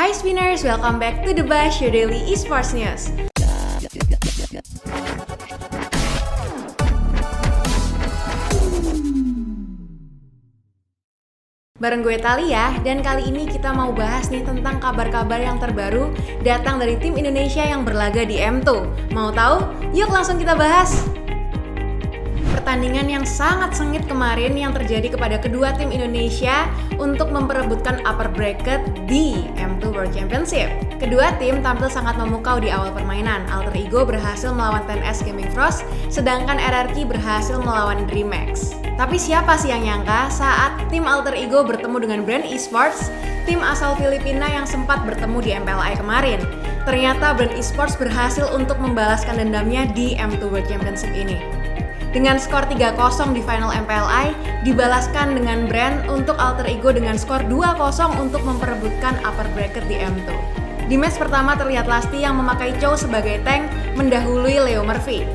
Hi Spinners, welcome back to the Bash, your daily esports news. Bareng gue Thalia, dan kali ini kita mau bahas nih tentang kabar-kabar yang terbaru datang dari tim Indonesia yang berlaga di M2. Mau tahu? Yuk langsung kita bahas! Pertandingan yang sangat sengit kemarin yang terjadi kepada kedua tim Indonesia untuk memperebutkan upper bracket di M2 World Championship. Kedua tim tampil sangat memukau di awal permainan. Alter Ego berhasil melawan 10S Gaming Frost, sedangkan RRQ berhasil melawan DreamHack. Tapi siapa sih yang nyangka saat tim Alter Ego bertemu dengan Brand Esports, tim asal Filipina yang sempat bertemu di MPLI kemarin. Ternyata Brand Esports berhasil untuk membalaskan dendamnya di M2 World Championship ini. Dengan skor 3-0 di final MPLI, dibalaskan dengan Brand untuk Alter Ego dengan skor 2-0 untuk memperebutkan upper bracket di M2. Di match pertama terlihat Lasty yang memakai Chow sebagai tank mendahului Leo Murphy.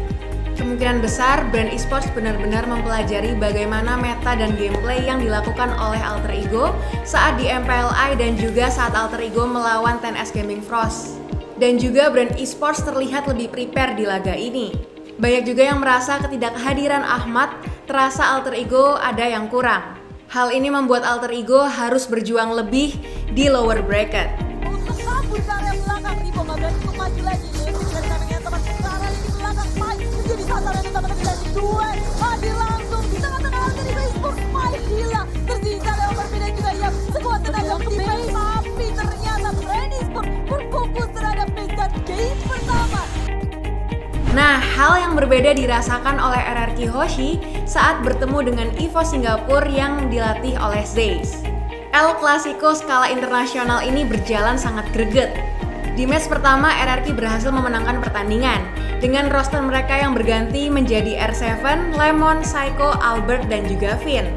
Kemungkinan besar Brand Esports benar-benar mempelajari bagaimana meta dan gameplay yang dilakukan oleh Alter Ego saat di MPLI dan juga saat Alter Ego melawan 10S Gaming Frost. Dan juga Brand Esports terlihat lebih prepare di laga ini. Banyak juga yang merasa ketidakhadiran Ahmad terasa Alter Ego ada yang kurang. Hal ini membuat Alter Ego harus berjuang lebih di lower bracket. Untuk kabur ke area belakang, Rivo nggak berani untuk maju lagi. Levi dari timingnya teman sekarang ini belakang Mike menjadi sasaran yang teman dari duet. Hadir langsung di tengah-tengah Alter Ego Esports. Mike gila, tersisa Leo Murphy dan juga dia sekuat tenaga tim. Tapi ternyata Brand Esports berfokus terhadap base dan game pertama. Nah, hal yang berbeda dirasakan oleh RRQ Hoshi saat bertemu dengan EVO Singapura yang dilatih oleh Zeyce. El Clasico skala internasional ini berjalan sangat greget. Di match pertama, RRQ berhasil memenangkan pertandingan dengan roster mereka yang berganti menjadi R7, Lemon, Psycho, Albert, dan juga Finn.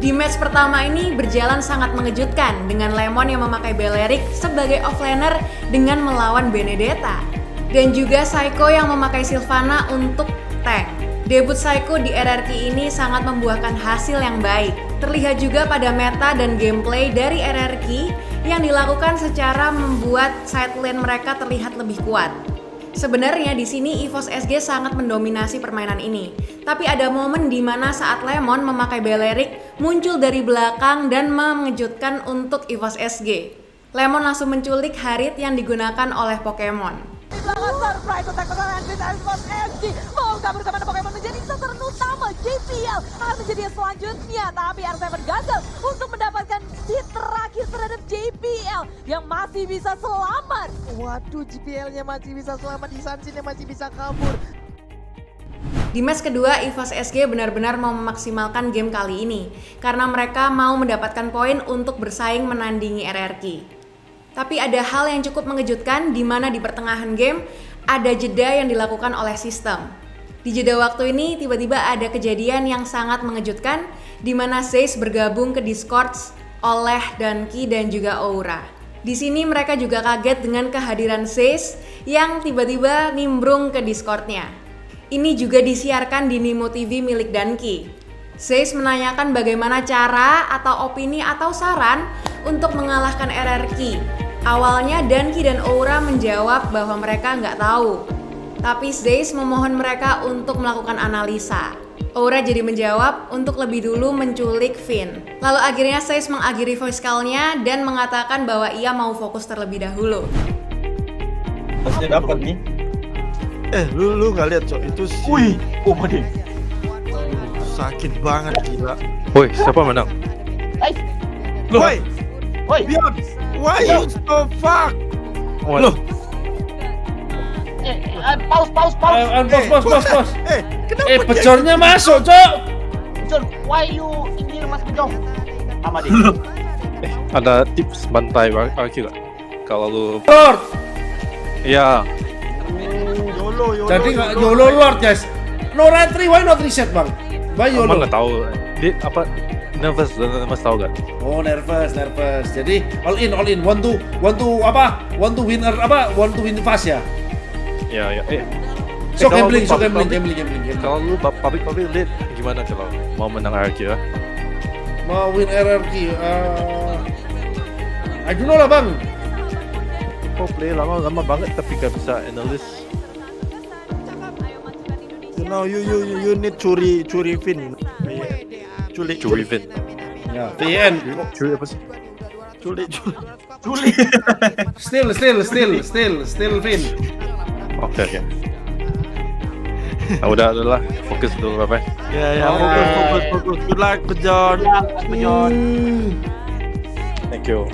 Di match pertama ini berjalan sangat mengejutkan dengan Lemon yang memakai Belerik sebagai offlaner dengan melawan Benedetta. Dan juga Psycho yang memakai Sylvana untuk tank. Debut Psycho di RRQ ini sangat membuahkan hasil yang baik. Terlihat juga pada meta dan gameplay dari RRQ yang dilakukan secara membuat side lane mereka terlihat lebih kuat. Sebenarnya di sini EVOS SG sangat mendominasi permainan ini. Tapi ada momen di mana saat Lemon memakai Belerik muncul dari belakang dan mengejutkan untuk EVOS SG. Lemon langsung menculik Harit yang digunakan oleh Pokemon. Di belakang surprise attack pertahanan Brand Esports FG mau kabur kemana Pokemon menjadi sasaran utama JPL akan menjadi yang selanjutnya, tapi R7 gagal untuk mendapatkan hit terakhir terhadap JPL yang masih bisa selamat. Waduh, JPL-nya masih bisa selamat, di Sansin-nya masih bisa kabur. Di match kedua, EVOS SG benar-benar mau memaksimalkan game kali ini karena mereka mau mendapatkan poin untuk bersaing menandingi RRQ. Tapi ada hal yang cukup mengejutkan di mana di pertengahan game ada jeda yang dilakukan oleh sistem. Di jeda waktu ini tiba-tiba ada kejadian yang sangat mengejutkan di mana Zeyce bergabung ke Discord oleh Danki dan juga Aura. Di sini mereka juga kaget dengan kehadiran Zeyce yang tiba-tiba nimbrung ke Discord-nya. Ini juga disiarkan di Nimo TV milik Danki. Zeyce menanyakan bagaimana cara atau opini atau saran untuk mengalahkan RRQ. Awalnya Danki dan Aura menjawab bahwa mereka nggak tahu. Tapi Zeyce memohon mereka untuk melakukan analisa. Aura jadi menjawab untuk lebih dulu menculik Finn. Lalu akhirnya Zeyce mengakhiri voice call-nya dan mengatakan bahwa ia mau fokus terlebih dahulu. Pasti dapat nih. Lu nggak lihat cok itu sih. Wih, mati. Sakit banget gila. Woi, siapa menang? Woi, Beyond. why you so fuck? Loh, Pause. Pos. Kenapa Pecornya masuk, Cok. John, why you ini Mas Bejong? Sama dia. ada tips bantai RRQ gak? Kalau lu, Lord. ya, YOLO. Jadi nggak YOLO Lord, guys. No retry, why not reset, Bang? Why emang YOLO? nggak tahu. Dia apa? Nervous tahu gak? Oh, nervous. Jadi all in. Want to win fast ya. Ya. So kalau gambling. lu Kalau lu public lead gimana kalau mau menang RRQ ya? Mau win RRQ, I don't know lah bang. pro player lama banget tapi gak bisa analyst. You know, you need curi Vin. Curi Vin. Ya, VN. Curi apa sih? Culi. Still Vin. Oke. Nah, udahlah, fokus dulu bye. Ya, fokus. Good luck, John. Thank you.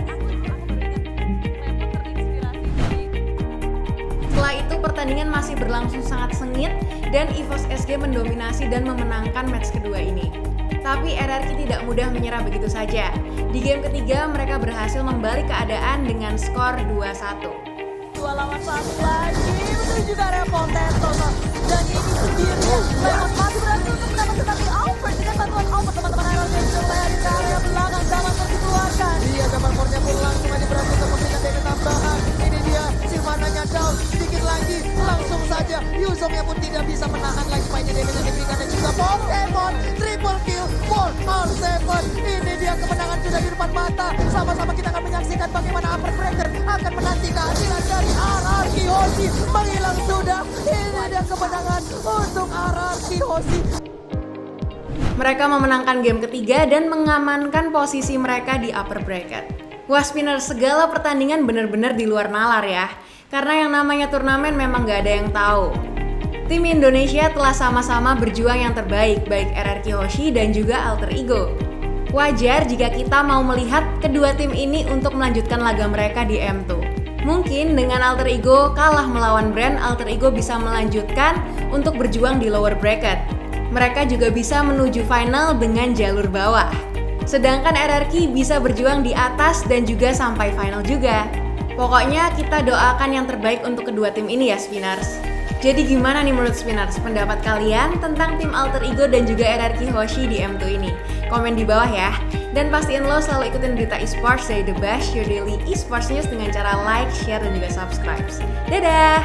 Setelah itu pertandingan masih berlangsung sangat sengit dan EVOS SG mendominasi dan memenangkan match kedua ini. Tapi RRQ tidak mudah menyerah begitu saja. Di game ketiga mereka berhasil membalik keadaan dengan skor 2-1. 2 lawan 1 lagi, betul juga ada Potato dan ini sendirian. Lemon masih berhasil untuk mendapat tetapi Albert dengan bantuan Albert teman-teman Iron Man terlihat di area belakang zaman dikeluarkan. Iya, zaman Mornya pun langsung aja berhasil untuk memberikan damage tambahan. Ini dia, Sylvananya down, sedikit lagi, langsung saja Yuzongnya pun tidak bisa menahan lagi mainnya damage yang diberikan dan juga Pokemon triple kill for R7. Ini dia kemenangan sudah di depan mata. Sama-sama kita akan menyaksikan bagaimana Upper Breaker akan menanti keadilan dari RRQ Hoshi. Menghilang sudah. Ini dia kemenangan untuk RRQ Hoshi. Mereka memenangkan game ketiga dan mengamankan posisi mereka di upper bracket. Wah Spinner, segala pertandingan benar-benar di luar nalar ya. Karena yang namanya turnamen memang gak ada yang tahu. Tim Indonesia telah sama-sama berjuang yang terbaik, baik RRQ Hoshi dan juga Alter Ego. Wajar jika kita mau melihat kedua tim ini untuk melanjutkan laga mereka di M2. Mungkin dengan Alter Ego kalah melawan Brand, Alter Ego bisa melanjutkan untuk berjuang di lower bracket. Mereka juga bisa menuju final dengan jalur bawah. Sedangkan RRQ bisa berjuang di atas dan juga sampai final juga. Pokoknya kita doakan yang terbaik untuk kedua tim ini ya Spinners. Jadi gimana nih menurut Spinners pendapat kalian tentang tim Alter Ego dan juga RRQ Hoshi di M2 ini? Komen di bawah ya. Dan pastiin lo selalu ikutin berita esports dari The Bash, your daily esports news dengan cara like, share, dan juga subscribe. Dadah!